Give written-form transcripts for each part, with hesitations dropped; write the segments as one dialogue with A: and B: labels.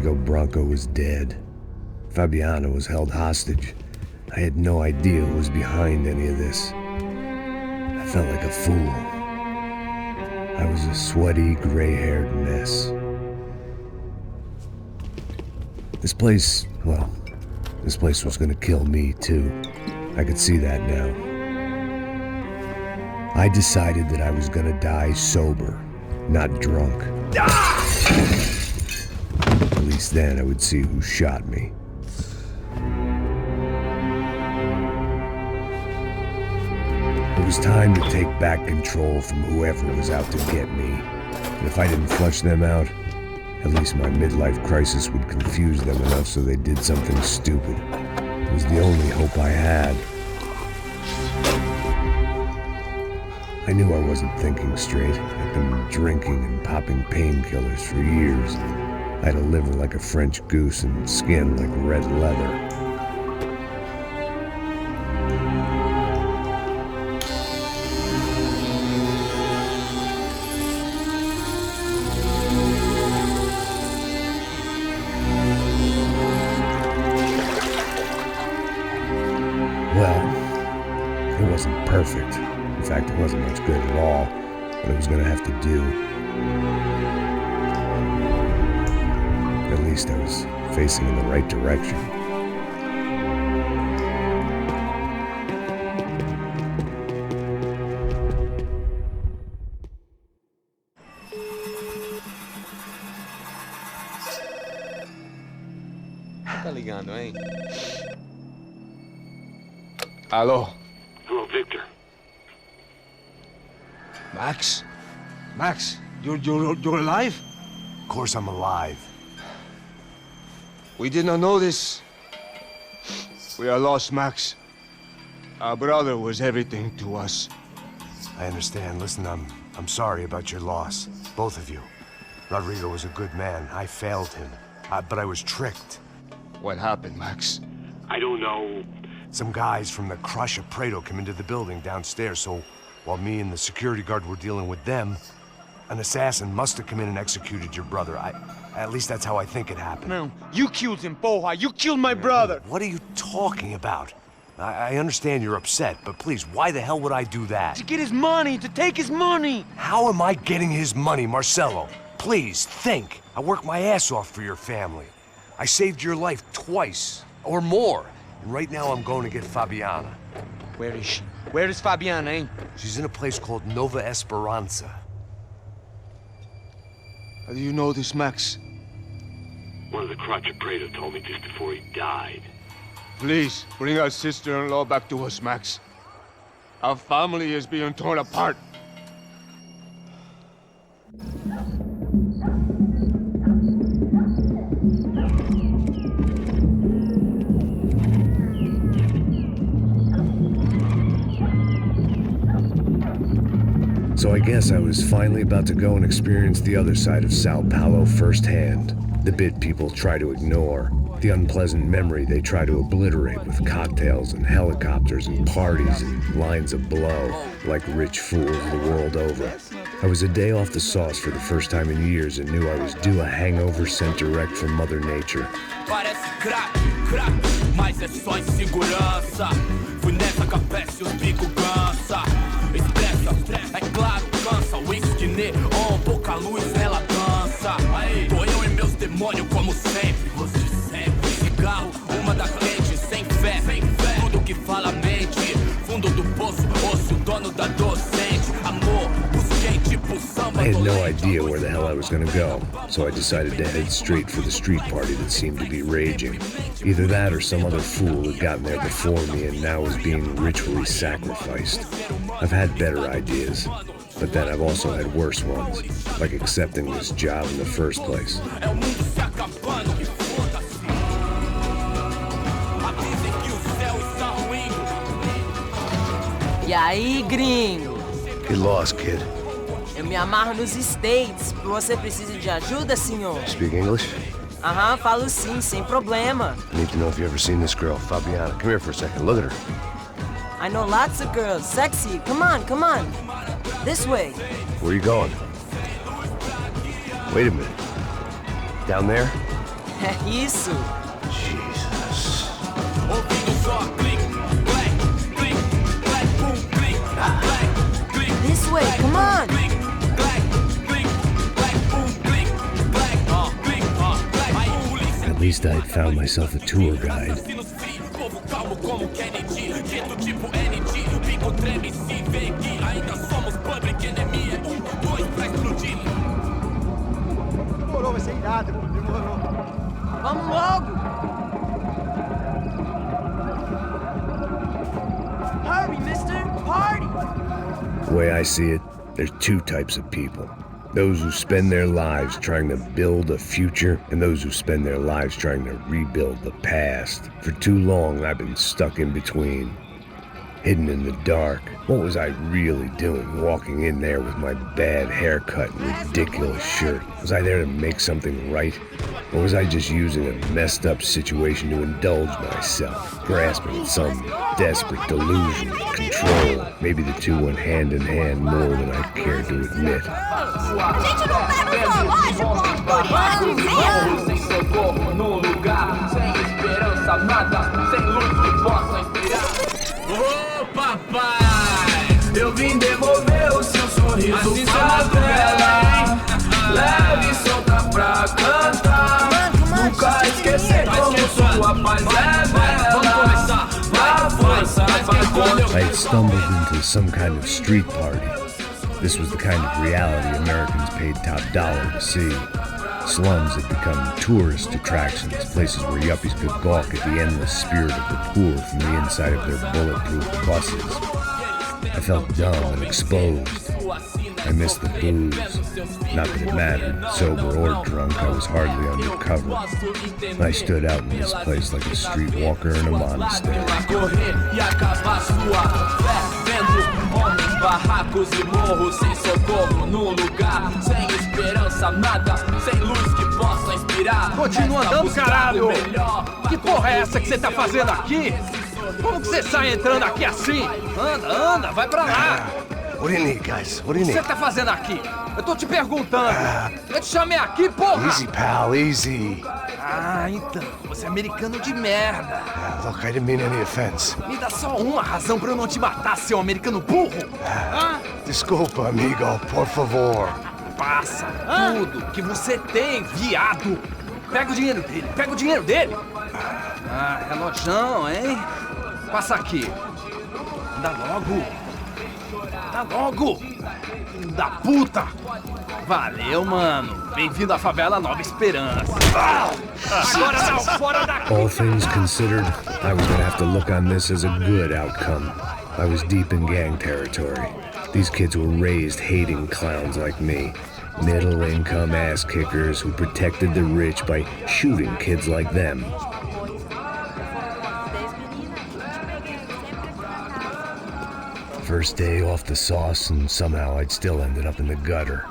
A: cargo Bronco was dead. Fabiana was held hostage. I had no idea who was behind any of this. I felt like a fool. I was a sweaty, gray-haired mess. This place was gonna kill me too. I could see that now. I decided that I was gonna die sober, not drunk. At least then I would see who shot me. It was time to take back control from whoever was out to get me. And if I didn't flush them out, at least my midlife crisis would confuse them enough so they did something stupid. It was the only hope I had. I knew I wasn't thinking straight. I'd been drinking and popping painkillers for years. I had a liver like a French goose and skin like red leather. Well, it wasn't perfect. In fact, it wasn't much good at all, but it was going to have to do. At least I was facing in the right direction.
B: Tá ligando, hein? Alô?
C: Hello, Victor.
B: Max? Max, you're alive?
C: Of course I'm alive.
B: We did not know this. We are lost, Max. Our brother was everything to us.
C: I understand. Listen, I'm sorry about your loss. Both of you. Rodrigo was a good man. I failed him. But I was tricked.
B: What happened, Max?
C: I don't know. Some guys from the Crush of Prado came into the building downstairs, so while me and the security guard were dealing with them, an assassin must have come in and executed your brother. At least that's how I think it happened.
D: No, you killed him, Porra. You killed my brother.
C: What are you talking about? I understand you're upset, but please, why the hell would I do that?
D: To get his money, to take his money.
C: How am I getting his money, Marcelo? Please, think. I worked my ass off for your family. I saved your life twice, or more. And right now I'm going to get Fabiana.
D: Where is she? Where is Fabiana, eh?
C: She's in a place called Nova Esperanza.
B: How do you know this, Max?
C: One of the Crotch of Prado told me just before he died.
B: Please, bring our sister-in-law back to us, Max. Our family is being torn apart.
A: So I guess I was finally about to go and experience the other side of Sao Paulo firsthand. The bit people try to ignore. The unpleasant memory they try to obliterate with cocktails and helicopters and parties and lines of blow, like rich fools the world over. I was a day off the sauce for the first time in years and knew I was due a hangover sent direct from Mother Nature.
E: Parece crack, mas é só insegurança. Fui nessa capeste, os bico cansa. Estressa, é claro, cansa. Whisky neon, pouca luz, ela dança. Tô eu e meus demônios como sempre. Você sempre. Cigarro, uma da frente, sem fé. Tudo que fala mente. Fundo do poço, osso, dono da docente. Amor, busquei tipo samba.
A: I had no idea where the hell I was gonna go, so I decided to head straight for the street party that seemed to be raging. Either that or some other fool had gotten there before me and now was being ritually sacrificed. I've had better ideas, but then I've also had worse ones, like accepting this job in the first place.
F: E aí, gringo?
A: Get lost, kid.
F: Eu me amarro nos States. Você precisa de ajuda, senhor?
A: Speak English?
F: Aham, falo sim, sem problema.
A: I need to know if you've ever seen this girl, Fabiana. Come here for a second. Look at her.
F: I know lots of girls. Sexy. Come on, come on. This way.
A: Where are you going? Wait a minute. Down there?
F: É isso.
C: Jesus.
E: Ouvindo só clique, clack, clique, clack, boom, clique, clack, clique.
F: This way, come on.
E: Clique, clack, clique, clack, boom, clique, clack, clique, clack. Aí polícia.
A: At least I'd found myself a tour guide.
E: Assassinos free, povo calmo como Kennedy, dito tipo ND, o bico treme se vê que ainda somos public enemy, 1, 2 pra explodir.
G: Demorou, vai ser irado, demorou.
F: Vamos logo. Hurry, mister. Party.
A: The way I see it, there's two types of people. Those who spend their lives trying to build a future, and those who spend their lives trying to rebuild the past. For too long, I've been stuck in between. Hidden in the dark. What was I really doing walking in there with my bad haircut and ridiculous shirt? Was I there to make something right? Or was I just using a messed up situation to indulge myself, grasping at some desperate delusion of control? Maybe the two went hand in hand more than I cared to admit.
E: Sem socorro num lugar, sem esperança, nada, sem luz que possa inspirar. Ô papai, eu vim devolver o seu sorriso pra tela. Leve e solta pra cantar. Nunca esquecer como sua paz é bela. Na força
A: I had stumbled into some kind of street party. This was the kind of reality Americans paid top dollar to see. Slums had become tourist attractions, places where yuppies could gawk at the endless spirit of the poor from the inside of their bulletproof buses. I felt dumb and exposed. I missed the booze. Not that it mattered, sober or drunk, I was hardly undercover. I stood out in this place like a streetwalker in a monastery.
E: Barracos e morros, sem socorro num lugar, sem esperança, nada, sem luz que possa inspirar.
H: Continua andando, caralho! Que porra é essa que você tá fazendo aqui? Como que você sai entrando aqui assim? Anda, vai pra lá!
C: What do you need, guys? What do you
H: O que
C: need?
H: você tá fazendo aqui? Eu tô te perguntando! Eu te chamei aqui, porra!
C: Easy, pal, easy.
H: Ah, então, você é americano de merda!
C: Look, I didn't mean any offense.
H: Me dá só uma razão pra eu não te matar, seu americano burro!
C: Desculpa, amigo, por favor.
H: Passa tudo que você tem, viado! Pega o dinheiro dele! Ah, relojão, hein? Passa aqui! Dá logo! Filho da puta! Valeu, mano! Bem-vindo à favela Nova Esperança! Agora não, fora daqui!
A: All things considered, I was gonna have to look on this as a good outcome. I was deep in gang territory. These kids were raised hating clowns like me. Middle-income ass-kickers who protected the rich by shooting kids like them. First day off the sauce, and somehow I'd still ended up in the gutter.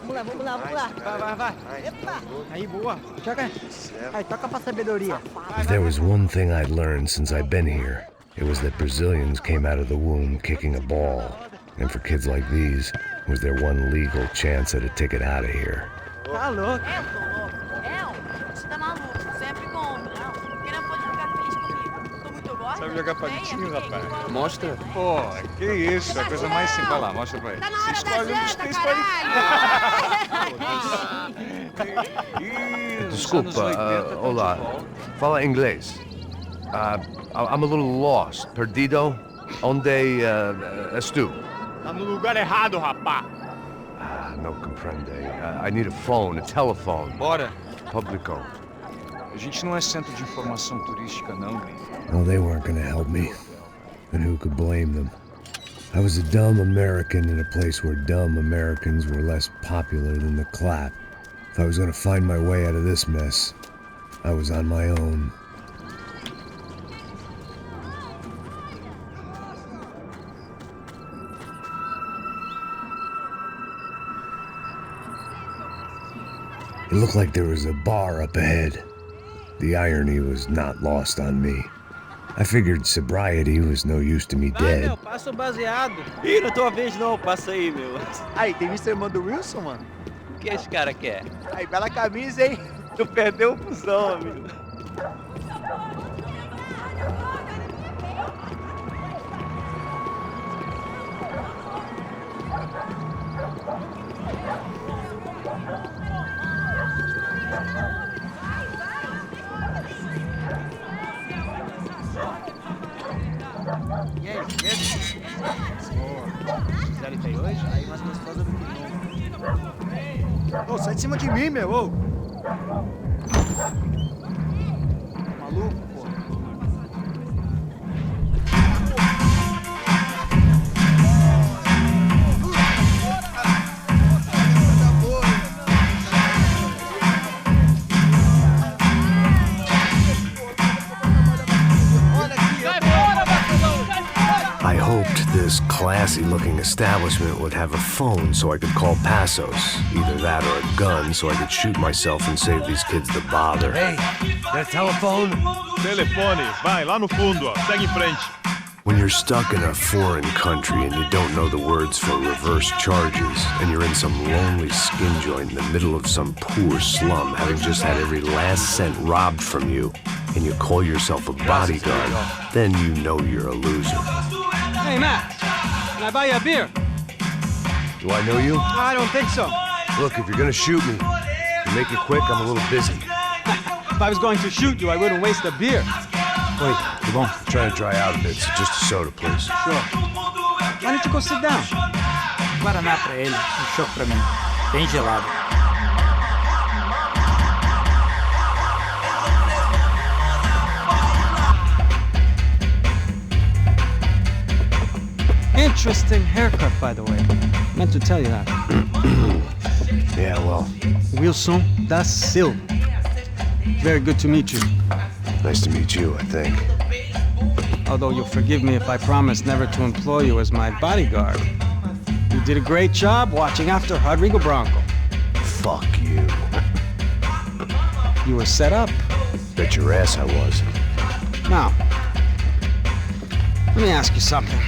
G: Vamos lá. Vai. Epa! Aí, boa. Joga. Aí, toca pra sabedoria.
A: If there was one thing I'd learned since I'd been here, it was that Brazilians came out of the womb kicking a ball. And for kids like these, it was their one legal chance at a ticket out of here.
G: Tá louco.
I: Você tá maluco, sempre bom, não. Quem não pode jogar feliz comigo? Tô muito boa.
J: Sabe jogar palitinho, rapaz?
D: Mostra.
J: Pô, que isso, é a coisa mais simples. Vai lá, mostra pra ele.
I: Tá na hora
J: Escolhe
I: da
J: um dos
I: janta,
J: três
I: caralho!
C: Desculpa, olá. Fala inglês. I'm a little lost. Perdido? Onde és tu?
G: Tá no lugar errado, rapá.
C: No comprende. I need a phone, a telephone.
J: Bora.
C: Publico.
J: A gente não é centro de informação turística, não.
A: Well, they weren't gonna help me. And who could blame them? I was a dumb American in a place where dumb Americans were less popular than the clap. If I was gonna find my way out of this mess, I was on my own. It looked like there was a bar up ahead. The irony was not lost on me. I figured sobriety was no use to me dead.
G: Meu, passa o baseado. Ih, não é tua vez não, passa aí, meu. Aí, tem visto a irmã do Wilson, mano?
K: O que esse cara quer?
G: Aí, bela camisa, hein? Tu perdeu o fusão, amigo. E aí, beleza? Fizeram isso aí hoje? Aí mais gostosa do que nunca. Ô, sai de cima de mim, meu, ô! Maluco, pô.
A: I hoped this classy-looking establishment would have a phone so I could call Passos. Either that or a gun so I could shoot myself and save these kids the bother.
C: Hey, that telephone?
L: Telefone, vai lá no fundo, ó. Segue em frente.
A: When you're stuck in a foreign country and you don't know the words for reverse charges, and you're in some lonely skin joint in the middle of some poor slum, having just had every last cent robbed from you, and you call yourself a bodyguard, then you know you're a loser.
G: Hey, Matt, can I buy you a beer?
C: Do I know you?
G: I don't think so.
C: Look, if you're gonna shoot me, you make it quick, I'm a little busy.
G: If I was going to shoot you, I wouldn't waste a beer.
C: Wait, come on. I'm trying to dry out a bit, so just a soda, please.
G: Sure. Why don't you go sit down? Guaraná pra ele, chopp pra mim. Bem gelado. Interesting haircut, by the way. Meant to tell you that.
A: Yeah, well,
G: Wilson da Silva. Very good to meet you.
A: nice to meet you, I think.
G: Although you'll forgive me if I promise never to employ you as my bodyguard. You did a great job watching after Rodrigo Branco.
A: Fuck you.
G: You were set up.
A: Bet your ass I was.
G: Now, let me ask you something.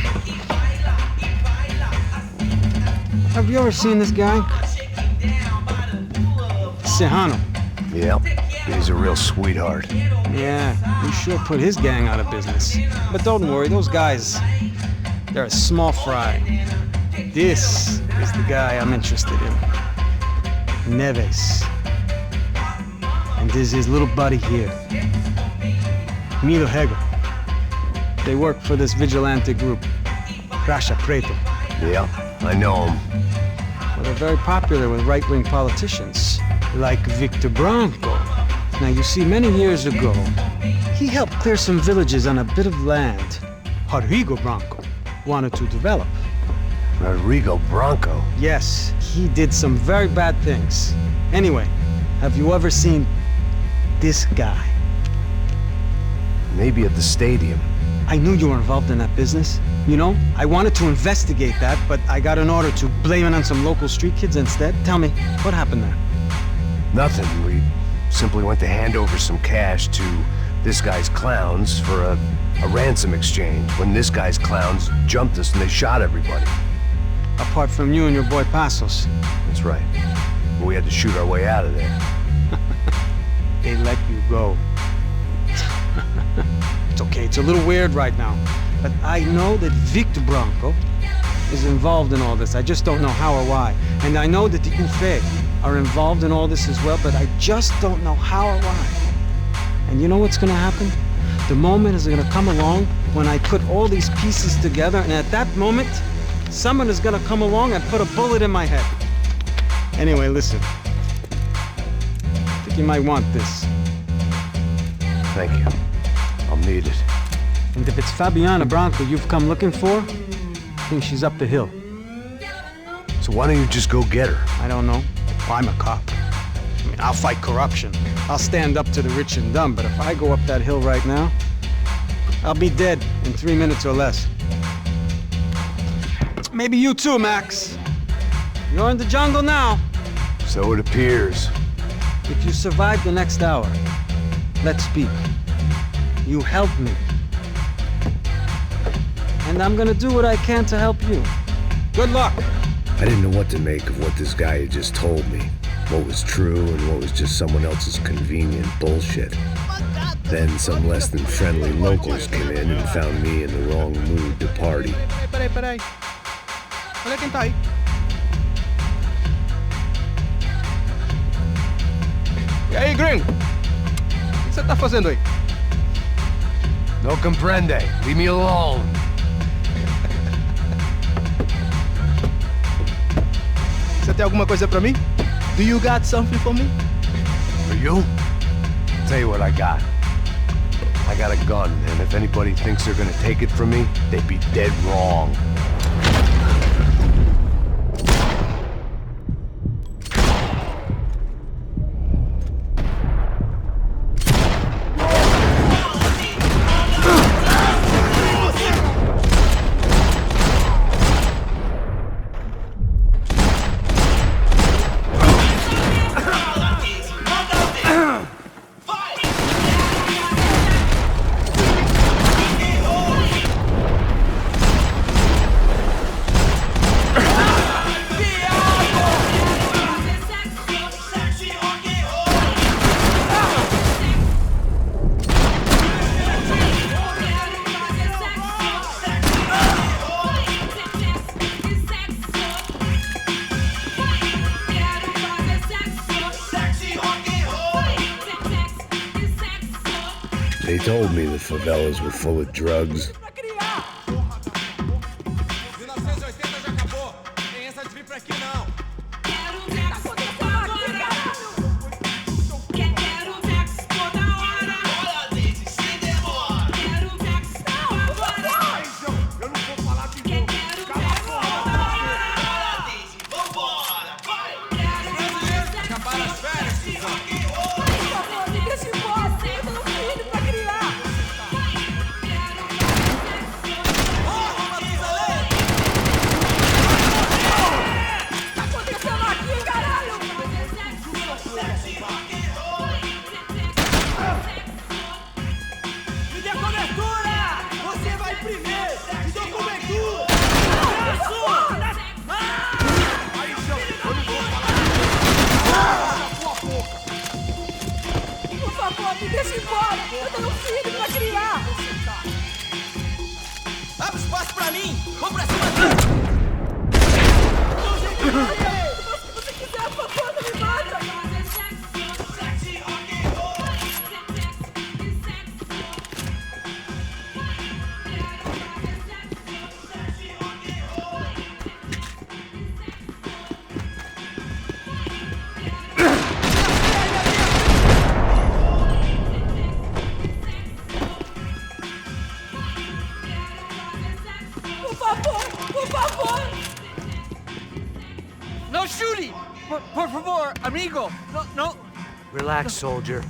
G: Have you ever seen this guy? Serrano.
A: Yep, he's a real sweetheart.
G: Yeah, he sure put his gang out of business. But don't worry, those guys, they're a small fry. This is the guy I'm interested in. Neves. And this is his little buddy here. Milo Hegel. They work for this vigilante group, Caixa Preto.
A: Yeah, I know him.
G: Well, they're very popular with right-wing politicians, like Victor Branco. Now, you see, many years ago, he helped clear some villages on a bit of land Rodrigo Branco wanted to develop.
A: Rodrigo Branco?
G: Yes, he did some very bad things. Anyway, have you ever seen this guy?
A: Maybe at the stadium.
G: I knew you were involved in that business. You know, I wanted to investigate that, but I got an order to blame it on some local street kids instead. Tell me, what happened there?
A: Nothing. We simply went to hand over some cash to this guy's clowns for a ransom exchange when this guy's clowns jumped us and they shot everybody.
G: Apart from you and your boy Passos.
A: That's right. But we had to shoot our way out of there.
G: They let you go. It's okay, it's a little weird right now. But I know that Victor Branco is involved in all this. I just don't know how or why. And I know that the UFE are involved in all this as well, but I just don't know how or why. And you know what's gonna happen? The moment is gonna come along when I put all these pieces together, and at that moment, someone is gonna come along and put a bullet in my head. Anyway, listen. I think you might want this.
A: Thank you. I'll need it.
G: And if it's Fabiana Branco you've come looking for, I think she's up the hill.
A: So why don't you just go get her?
G: I don't know. Well, I'm a cop. I mean, I'll fight corruption. I'll stand up to the rich and dumb, but if I go up that hill right now, I'll be dead in 3 minutes or less. Maybe you too, Max. You're in the jungle now.
A: So it appears.
G: If you survive the next hour, let's speak. You help me. And I'm gonna do what I can to help you. Good luck!
A: I didn't know what to make of what this guy had just told me. What was true and what was just someone else's convenient bullshit. Then some less than friendly locals came in and found me in the wrong mood to party.
K: Peraí. Olha quem tá aí. E aí, gringo? O que você tá fazendo aí?
C: No comprende. Leave me alone.
K: Você tem alguma coisa pra mim? Do you got something for me?
C: For you? Tell you what I got. I got a gun, and if anybody thinks they're gonna take it from me, they'd be dead wrong.
A: They told me the favelas were full of drugs.
D: No shooting! Por favor, amigo! No.
C: Relax, soldier.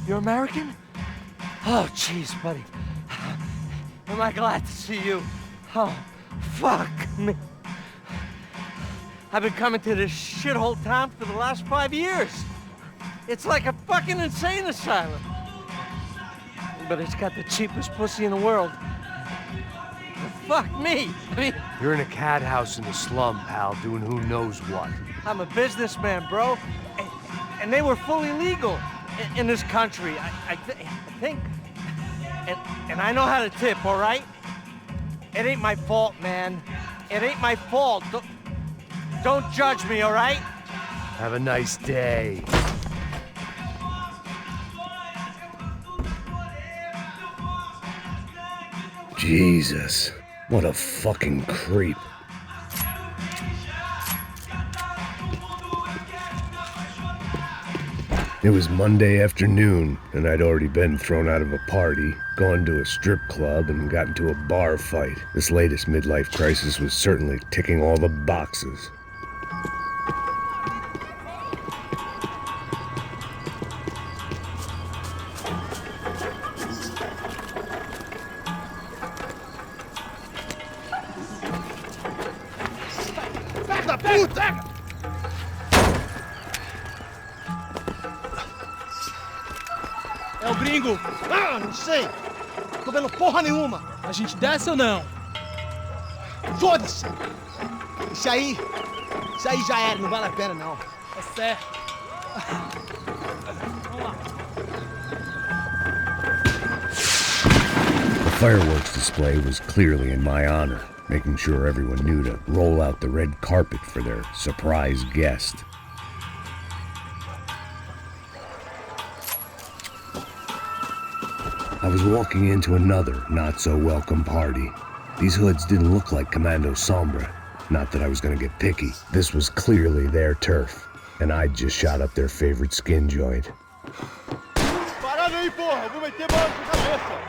D: You're American? Oh, jeez, buddy. Am I glad to see you? Oh, fuck me. I've been coming to this shithole town for the last 5 years. It's like a fucking insane asylum. But it's got the cheapest pussy in the world. Fuck me. I mean,
C: You're in a cat house in the slum, pal, doing who knows what.
D: I'm a businessman, bro. And they were fully legal in this country, I think. And I know how to tip, all right? It ain't my fault, man. It ain't my fault. Don't judge me, all right?
C: Have a nice day.
A: Jesus, what a fucking creep. It was Monday afternoon, and I'd already been thrown out of a party, gone to a strip club, and got into a bar fight. This latest midlife crisis was certainly ticking all the boxes.
K: É o gringo. Ah, não sei. Tô vendo porra nenhuma.
H: A gente desce ou não?
K: Foda-se. Isso aí já era, não vale a pena não.
H: É certo. Vamos lá.
A: The fireworks display was clearly in my honor, making sure everyone knew to roll out the red carpet for their surprise guest. I was walking into another not-so-welcome party. These hoods didn't look like Commando Sombra. Not that I was gonna get picky. This was clearly their turf, and I'd just shot up their favorite skin joint.
L: Parada aí, porra! Vou meter bala na cabeça!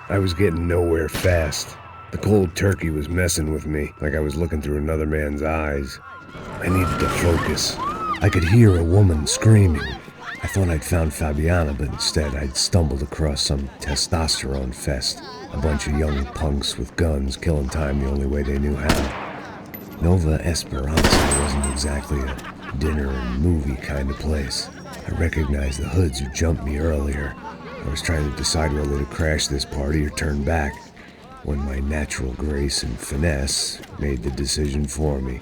A: I was getting nowhere fast. The cold turkey was messing with me, like I was looking through another man's eyes. I needed to focus. I could hear a woman screaming. I thought I'd found Fabiana, but instead I'd stumbled across some testosterone fest. A bunch of young punks with guns killing time the only way they knew how. Nova Esperanza wasn't exactly a dinner and movie kind of place. I recognized the hoods who jumped me earlier. I was trying to decide whether to crash this party or turn back, when my natural grace and finesse made the decision for me.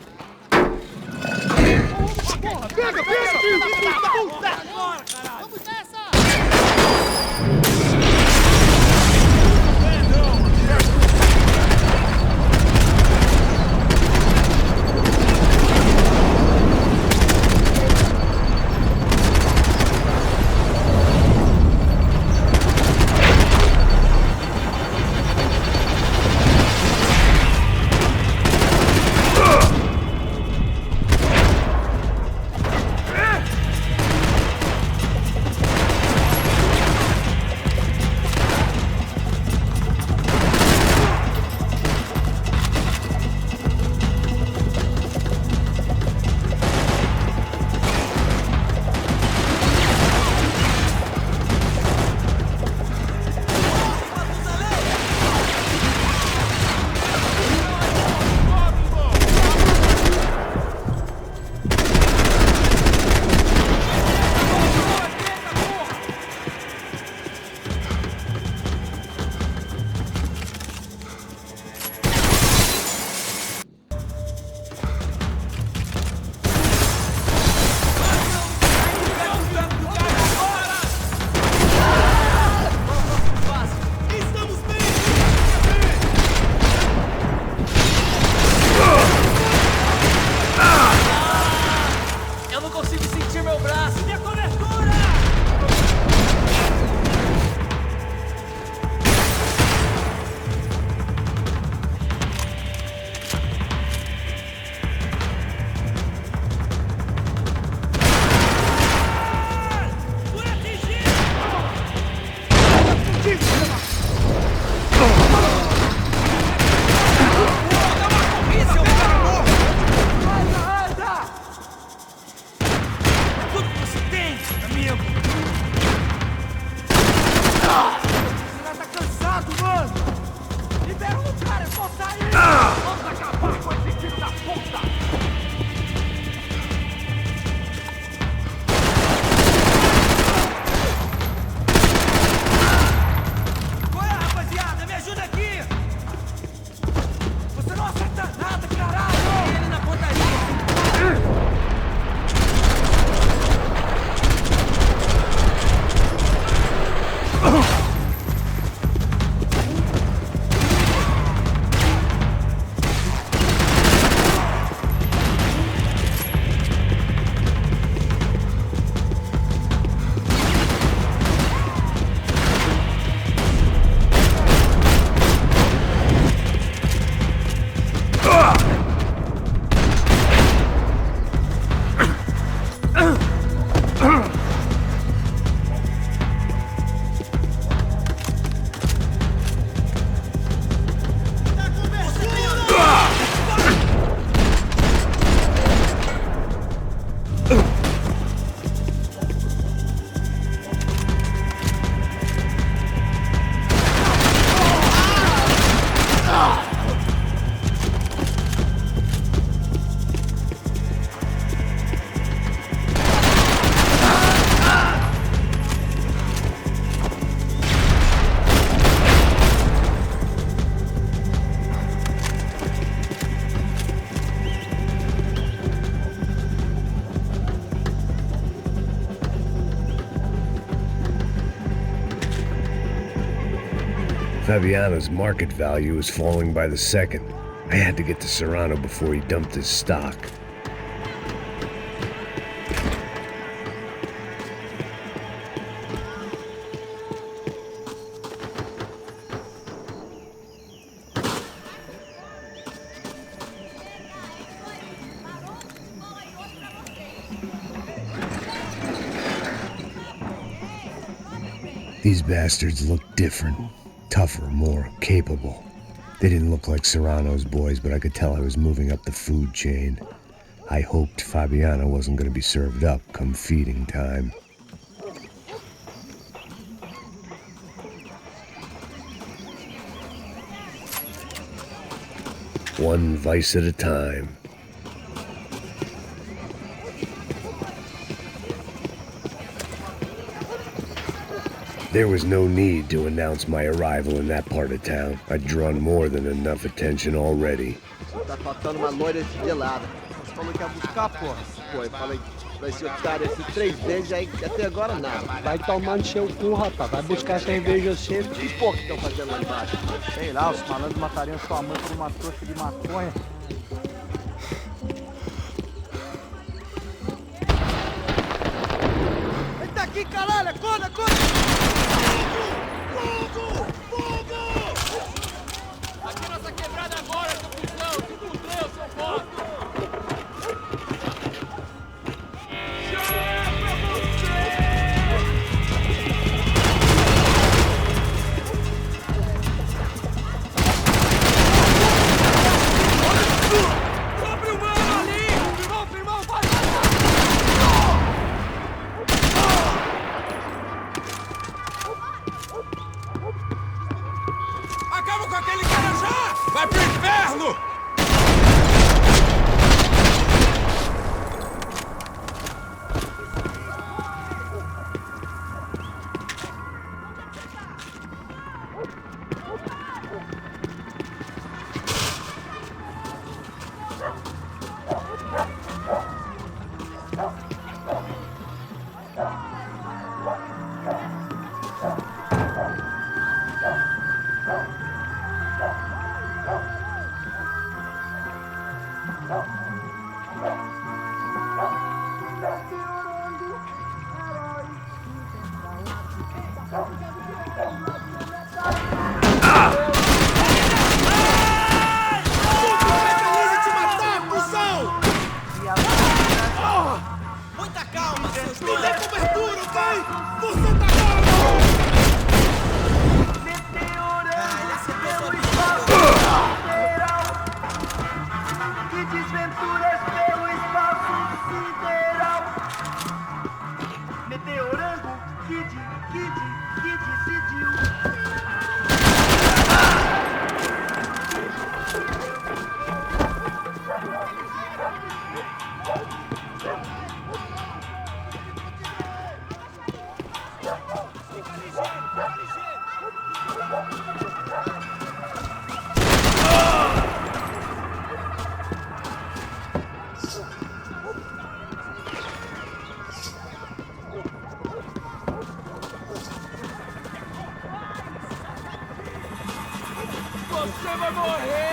A: Fabiano's market value is falling by the second. I had to get to Serrano before he dumped his stock. These bastards look different, tougher, more capable. They didn't look like Serrano's boys, but I could tell I was moving up the food chain. I hoped Fabiano wasn't going to be served up come feeding time. One vice at a time. There was no need to announce my arrival in that part of town. I'd drawn more than enough attention already.
K: Tá faltando uma loira gelada. Você falou que ia buscar, porra? Pô, eu falei pra esse otário assim 3 vezes, aí até agora nada.
M: Vai tomar no seu cu, rapaz. Vai buscar cerveja cedo.
K: E porra que estão fazendo lá embaixo?
M: Sei lá, os malandros matariam sua mãe por uma trouxa de maconha.
K: Ele tá aqui, caralho! Acorda, acorda! Fogo! Fogo!
E: Aqui nossa quebrada agora, seu cuzão! Te encontrei, seu foto! Você vai morrer!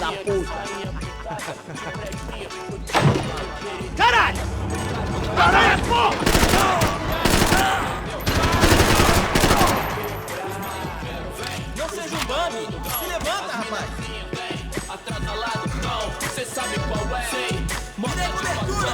K: da puta!
L: Caralho! Caralho, porra!
E: Não seja um bambi! Se levanta, rapaz! Atrasa lá do pão, cê sabe qual é? Sei! Mostra a cobertura!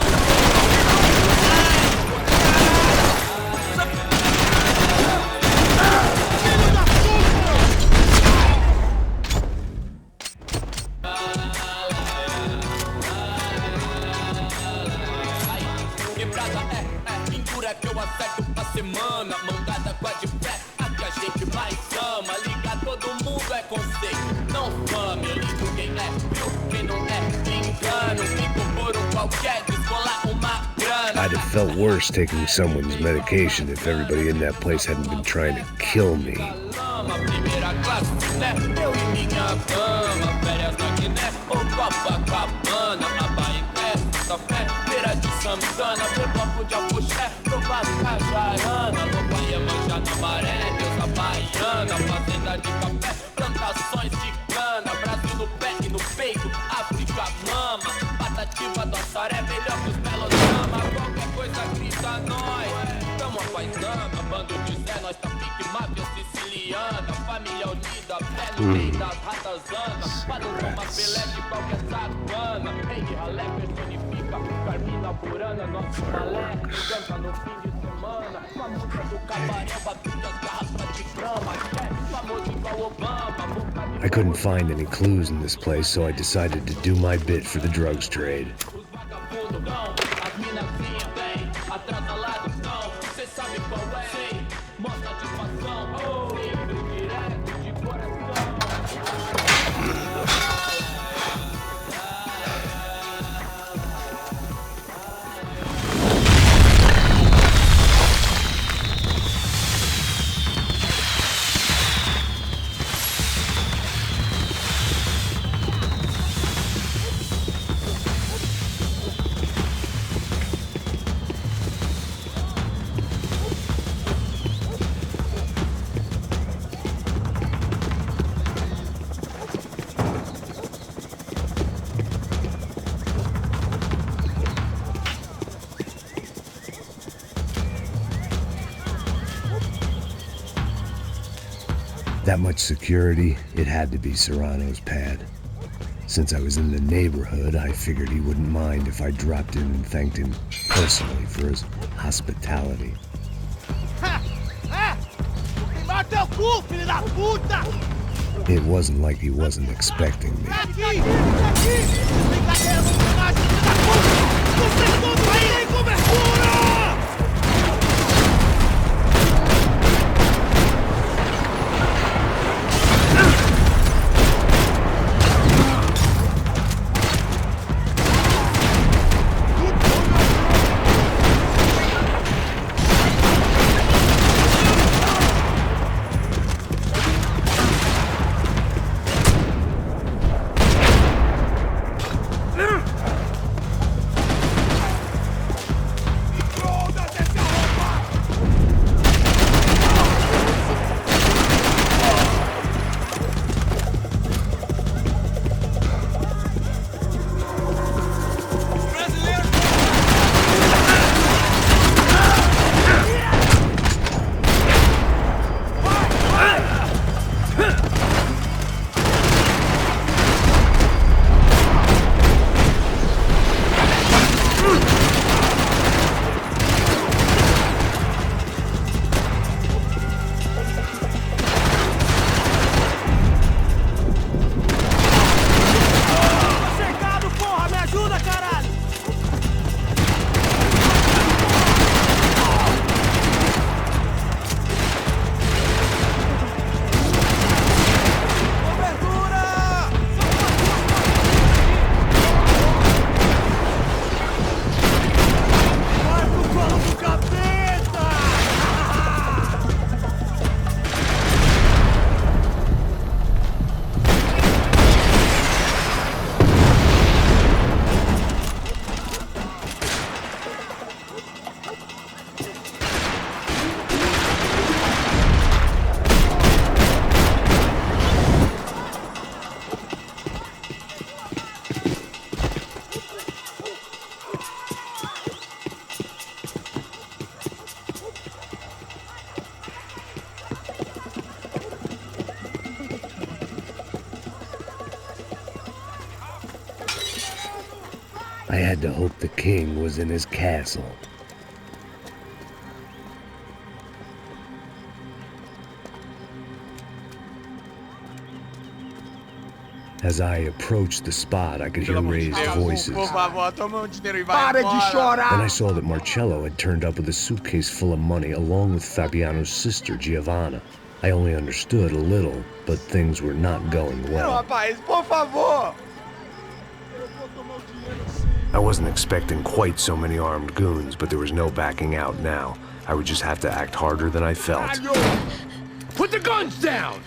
E: Que eu acerto pra semana, mandada com a de pé, a que a gente mais ama. Ligar todo mundo é conceito, não fame. Eu ligo quem é, viu? Quem não é, engano. Fico por um qualquer, descolar uma grana.
A: I'd have felt worse taking someone's medication if everybody in that place hadn't been trying to kill me.
E: Primeira classe, né? Eu e minha dama, férias na Guiné ou Copacabana, a Bahia, fé, feira de Santana, meu bloco de Apuxé, provar Jahren, no Bahia manjar na maré, deusa baiana, fazenda de café, plantações de cana, Brasil no pé e no peito, África mama, patativa do Assaré, melhor que os melodrama, qualquer coisa grita nós, tamo apaisando, bando de Zé, nós tá pique máfia siciliana, família unida, pé no meio das ratas anda, panorama Pelé de qualquer sacana, rei de ralé personifica, Carmina Burana, nosso malé, canta no fim de semana, com a música do cabaré, batuta as garrafas de grama, famoso igual Obama.
A: I couldn't find any clues in this place, so I decided to do my bit for the drugs trade. That much security, it had to be Serrano's pad. Since I was in the neighborhood, I figured he wouldn't mind if I dropped in and thanked him personally for his hospitality.
L: Teu cu, filho da puta!
A: It wasn't like he wasn't expecting me.
L: Aqui! Brincadeira, vamos pegar esse filho da puta! Vocês todos aí em cobertura!
A: I had to hope the king was in his castle. As I approached the spot, I could hear raised voices.
L: Por favor, toma um dinheiro e vai
K: Para de
L: embora.
K: chorar!
A: Then I saw that Marcello had turned up with a suitcase full of money along with Fabiano's sister, Giovanna. I only understood a little, but things were not going
L: Não,
A: well.
L: rapaz, por favor.
A: I wasn't expecting quite so many armed goons, but there was no backing out now. I would just have to act harder than I felt.
L: Put the guns down!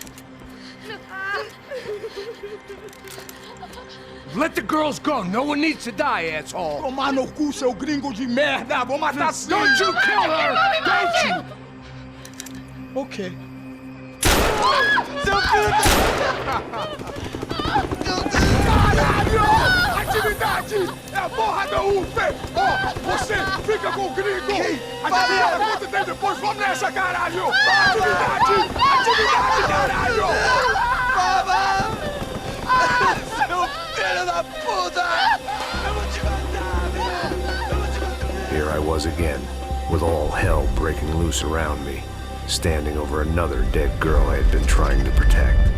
L: Let the girls go. No one needs to die, asshole.
K: Tomar no cu, seu gringo de merda! Vou matar sim!
L: Don't you kill her! Don't you!
K: Ok.
L: Seu filho Caralho! Atividade! É a porra da UF! Ó, você fica com o gringo! A gente fala quanto tem depois! Vamos nessa, caralho! Atividade! Atividade, caralho! Seu filho da puta! Eu vou te matar, meu! Eu vou te matar!
A: Here I was again, with all hell breaking loose around me, standing over another dead girl I had been trying to protect.